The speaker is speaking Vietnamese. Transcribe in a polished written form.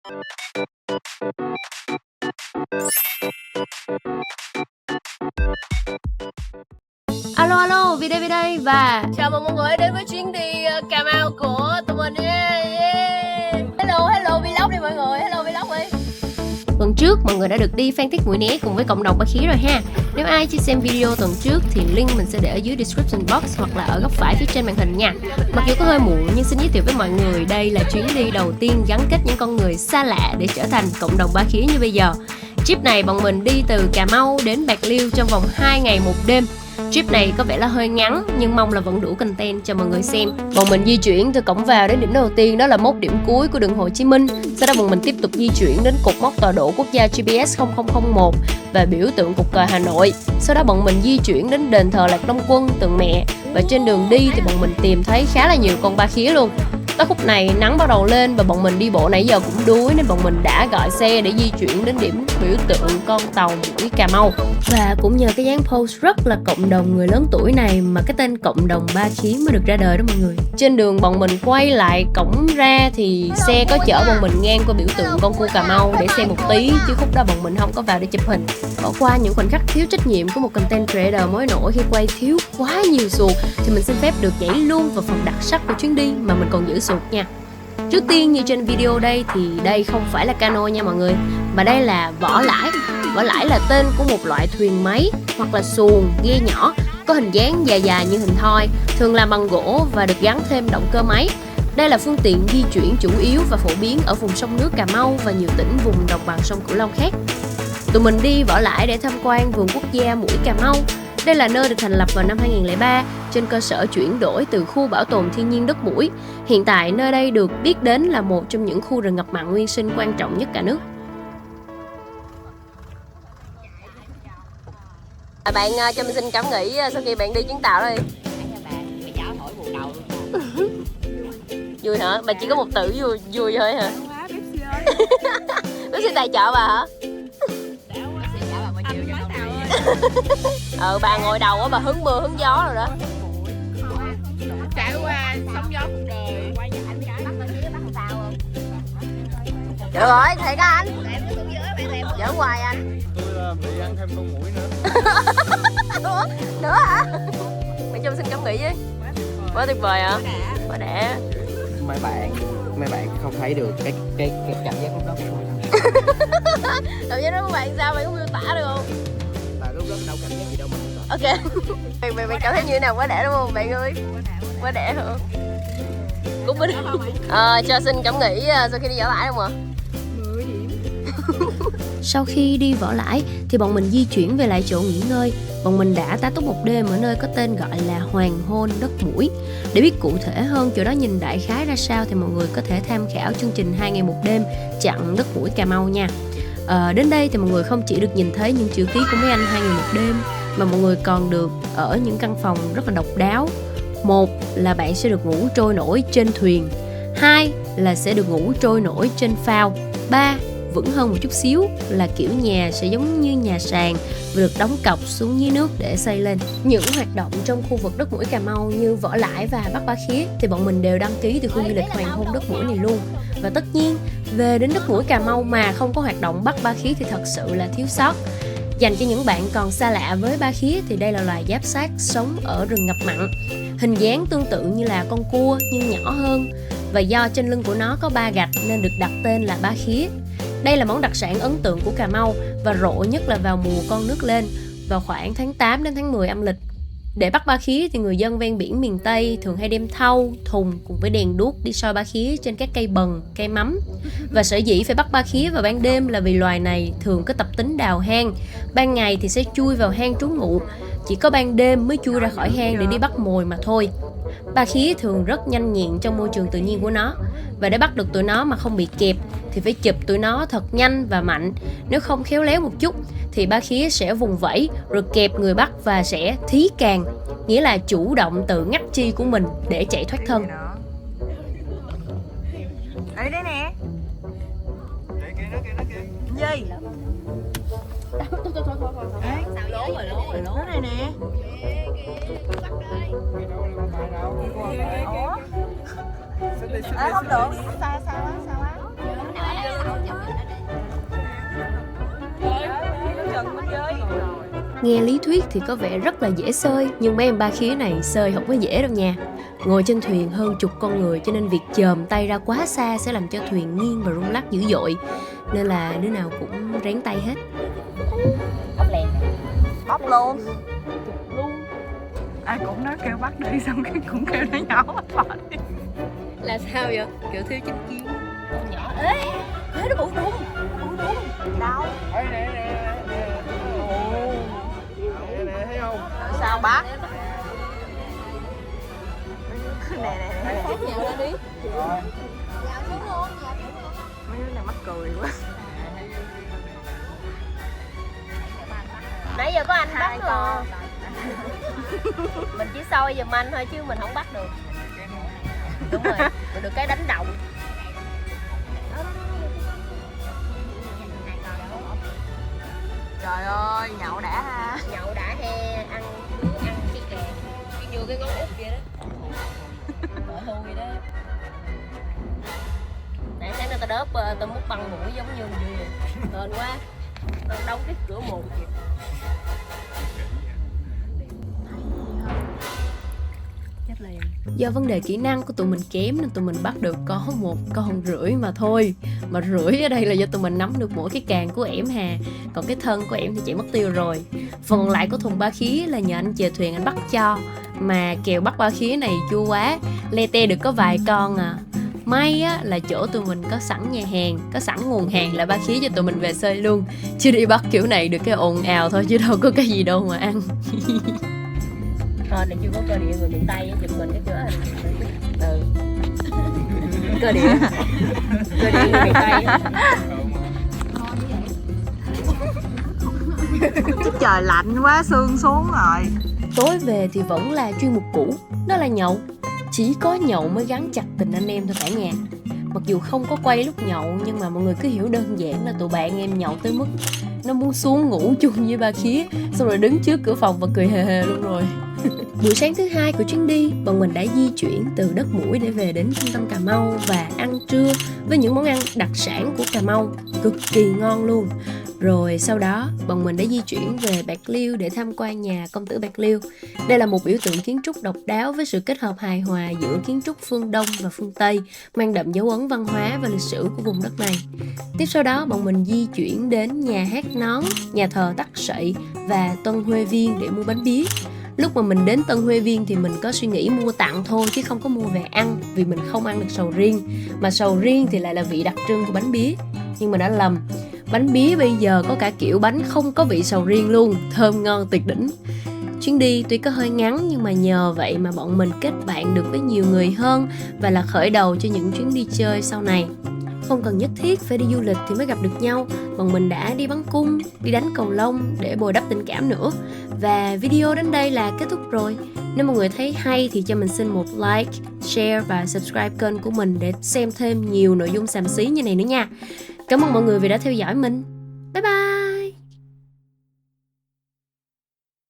Alo alo, Vi đây và chào mừng mọi người đến với chuyến đi Cà Mau của tụi mình. Hello vlog đi mọi người, hello vlog đi. tuần trước mọi người đã được đi Phan Thiết Mũi Né cùng với cộng đồng Ba Khía rồi ha. Nếu ai chưa xem video tuần trước thì link mình sẽ để ở dưới description box hoặc là ở góc phải phía trên màn hình nha. Mặc dù có hơi muộn nhưng xin giới thiệu với mọi người, đây là chuyến đi đầu tiên gắn kết những con người xa lạ để trở thành cộng đồng Ba Khía như bây giờ. Trip này bọn mình đi từ Cà Mau đến Bạc Liêu trong vòng 2 ngày 1 đêm. Trip này có vẻ là hơi ngắn nhưng mong là vẫn đủ content cho mọi người xem. Bọn mình di chuyển từ cổng vào đến điểm đầu tiên, đó là mốc điểm cuối của đường Hồ Chí Minh. Sau đó bọn mình tiếp tục di chuyển đến cột mốc tọa độ quốc gia GPS 0001 và biểu tượng cột cờ Hà Nội. Sau đó bọn mình di chuyển đến đền thờ Lạc Long Quân, Tượng Mẹ. Và trên đường đi thì bọn mình tìm thấy khá là nhiều con ba khía luôn. Tới khúc này nắng bắt đầu lên và bọn mình đi bộ nãy giờ cũng đuối nên bọn mình đã gọi xe để di chuyển đến điểm biểu tượng con tàu mũi Cà Mau. Và cũng nhờ cái dáng post rất là cộng đồng người lớn tuổi này mà cái tên cộng đồng Ba Khía mới được ra đời đó mọi người. Trên đường bọn mình quay lại cổng ra thì xe có chở bọn mình ngang qua biểu tượng con cua Cà Mau để xem một tí, chứ khúc đó bọn mình không có vào để chụp hình. Bỏ qua những khoảnh khắc thiếu trách nhiệm của một content creator mới nổi khi quay thiếu quá nhiều xuồng thì mình xin phép được nhảy luôn vào phần đặc sắc của chuyến đi mà mình còn giữ xuồng nha. Trước tiên như trên video đây thì đây không phải là cano nha mọi người, mà đây là vỏ lãi. Vỏ lãi là tên của một loại thuyền máy hoặc là xuồng ghe nhỏ có hình dáng dài dài như hình thoi, thường làm bằng gỗ và được gắn thêm động cơ máy. Đây là phương tiện di chuyển chủ yếu và phổ biến ở vùng sông nước Cà Mau và nhiều tỉnh vùng đồng bằng sông Cửu Long khác. Tụi mình đi Vỏ Lãi để tham quan vườn quốc gia Mũi Cà Mau. Đây là nơi được thành lập vào năm 2003 trên cơ sở chuyển đổi từ khu bảo tồn thiên nhiên đất Mũi. Hiện tại nơi đây được biết đến là một trong những khu rừng ngập mặn nguyên sinh quan trọng nhất cả nước. Bạn cho mình xin cảm nghĩ sau khi bạn đi chuyến tàu đây. Vui hả? Bà chỉ có một từ vui thôi hả? Bác sĩ tài trợ bà hả? Bà ngồi đầu á, bà hứng mưa hứng gió rồi đó. Trải qua sóng gió cuộc đời. Được rồi, thiệt á anh. Giỡn hoài anh. Tôi bị ăn thêm con muỗi nữa. Nữa hả? Bạn cho mình xin cảm nghĩ với. Quá tuyệt vời hả? Quá đã. Mấy bạn không thấy được cái cảm giác lúc đó của tôi. Cảm giác đó của bạn sao? Bạn có miêu tả được không? Là lúc đó đâu cảm giác gì đâu mà. Ok. Bạn cảm thấy như thế nào? Quá đã đúng không bạn ơi? Quá đã hả? Cũng bình. Cho xin cảm nghĩ sau khi đi Vỏ Lãi không ạ? Sau khi đi Vỏ Lãi thì bọn mình di chuyển về lại chỗ nghỉ ngơi. Bọn mình đã tá túc một đêm ở nơi có tên gọi là Hoàng Hôn Đất Mũi. Để biết cụ thể hơn chỗ đó nhìn đại khái ra sao thì mọi người có thể tham khảo chương trình 2 ngày 1 đêm chặn Đất Mũi Cà Mau nha. Đến đây thì mọi người không chỉ được nhìn thấy những chữ ký của mấy anh 2 ngày 1 đêm mà mọi người còn được ở những căn phòng rất là độc đáo. Một là bạn sẽ được ngủ trôi nổi trên thuyền, hai là sẽ được ngủ trôi nổi trên phao, ba vững hơn một chút xíu là kiểu nhà sẽ giống như nhà sàn và được đóng cọc xuống dưới nước để xây lên. Những hoạt động trong khu vực Đất Mũi Cà Mau như Vỏ Lãi và Bắt Ba Khía thì bọn mình đều đăng ký từ khu du lịch Hoàng Hôn Đất Mũi này luôn. Và tất nhiên về đến Đất Mũi Cà Mau mà không có hoạt động bắt ba khía thì thật sự là thiếu sót. Dành cho những bạn còn xa lạ với ba khía thì đây là loài giáp xác sống ở rừng ngập mặn. Hình dáng tương tự như là con cua nhưng nhỏ hơn. Và do trên lưng của nó có 3 gạch nên được đặt tên là ba khía. Đây là món đặc sản ấn tượng của Cà Mau và rộ nhất là vào mùa con nước lên, vào khoảng tháng 8 đến tháng 10 âm lịch. Để bắt ba khía thì người dân ven biển miền Tây thường hay đem thau, thùng cùng với đèn đuốc đi soi ba khía trên các cây bần, cây mắm. Và sở dĩ phải bắt ba khía vào ban đêm là vì loài này thường có tập tính đào hang. Ban ngày thì sẽ chui vào hang trú ngụ, chỉ có ban đêm mới chui ra khỏi hang để đi bắt mồi mà thôi. Ba khía thường rất nhanh nhẹn trong môi trường tự nhiên của nó. Và để bắt được tụi nó mà không bị kẹp thì phải chụp tụi nó thật nhanh và mạnh. Nếu không khéo léo một chút thì ba khía sẽ vùng vẫy rồi kẹp người bắt và sẽ thí càng, nghĩa là chủ động tự ngắt chi của mình để chạy thoát thân. Đây nè. Gì? Nó này nè. Ủa? Không được, xa quá. Nghe lý thuyết thì có vẻ rất là dễ xơi, nhưng mấy em ba khía này xơi không có dễ đâu nha. Ngồi trên thuyền hơn chục con người cho nên việc chồm tay ra quá xa sẽ làm cho thuyền nghiêng và rung lắc dữ dội. Nên là đứa nào cũng ráng tay hết. Bóc lẹ. Bóc luôn. Ai cũng nói kêu bắt đi, xong cái cũng kêu nó nhỏ bỏ đi. Là sao vậy? Kiểu thiếu chính kiến. Con nhỏ. Ê, nó bụ đung. Đâu? Đây nè thấy không? Sao bắt? Nè. Nhào ra đi. Mấy đứa này mắc cười quá. Nãy giờ có anh bắt rồi. Mình chỉ soi giùm anh thôi chứ mình không bắt được. Đúng rồi, mình được cái đánh động. Trời ơi, nhậu đã ha. Nhậu đã he, ăn cái kè. Cái vô cái ngón út vậy đó. Mở hưu vậy đó. Nãy sáng nay tao đớp, tao múc băng mũi giống như mình vậy. Hên quá. Tao đóng cái cửa mồm kìa. Do vấn đề kỹ năng của tụi mình kém nên tụi mình bắt được có 1 con rưỡi mà thôi. Mà rưỡi ở đây là do tụi mình nắm được mỗi cái càng của ẻm hà. Còn cái thân của ẻm thì chạy mất tiêu rồi. Phần lại của thùng ba khía là nhờ anh chèo thuyền anh bắt cho. Mà kèo bắt ba khía này chua quá, le te được có vài con à. May á, là chỗ tụi mình có sẵn nhà hàng, có sẵn nguồn hàng là ba khía cho tụi mình về xơi luôn. Chứ đi bắt kiểu này được cái ồn ào thôi chứ đâu có cái gì đâu mà ăn. Thôi này chưa có cơ địa người miền Tây giùm mình cái cửa này. Ừ. Cơ địa người miền Tây. Chứ trời lạnh quá, sương xuống rồi. Tối về thì vẫn là chuyên mục cũ, đó là nhậu. Chỉ có nhậu mới gắn chặt tình anh em thôi cả nhà. Mặc dù không có quay lúc nhậu nhưng mà mọi người cứ hiểu đơn giản là tụi bạn em nhậu tới mức nó muốn xuống ngủ chung với ba khía, xong rồi đứng trước cửa phòng và cười hề hề luôn rồi. Buổi sáng thứ 2 của chuyến đi, bọn mình đã di chuyển từ đất Mũi để về đến trung tâm Cà Mau và ăn trưa với những món ăn đặc sản của Cà Mau, cực kỳ ngon luôn. Rồi sau đó, bọn mình đã di chuyển về Bạc Liêu để tham quan nhà công tử Bạc Liêu. Đây là một biểu tượng kiến trúc độc đáo với sự kết hợp hài hòa giữa kiến trúc phương Đông và phương Tây, mang đậm dấu ấn văn hóa và lịch sử của vùng đất này. Tiếp sau đó, bọn mình di chuyển đến nhà hát nón, nhà thờ Tắc Sậy và Tân Huê Viên để mua bánh bía. Lúc mà mình đến Tân Huê Viên thì mình có suy nghĩ mua tặng thôi chứ không có mua về ăn, vì mình không ăn được sầu riêng. Mà sầu riêng thì lại là vị đặc trưng của bánh bía. Nhưng mà đã lầm. Bánh bía bây giờ có cả kiểu bánh không có vị sầu riêng luôn, thơm ngon tuyệt đỉnh. Chuyến đi tuy có hơi ngắn nhưng mà nhờ vậy mà bọn mình kết bạn được với nhiều người hơn và là khởi đầu cho những chuyến đi chơi sau này. Không cần nhất thiết phải đi du lịch thì mới gặp được nhau, bọn mình đã đi bắn cung, đi đánh cầu lông để bồi đắp tình cảm nữa. Và video đến đây là kết thúc rồi. Nếu mọi người thấy hay thì cho mình xin một like, share và subscribe kênh của mình để xem thêm nhiều nội dung xàm xí như này nữa nha. Cảm ơn mọi người vì đã theo dõi mình.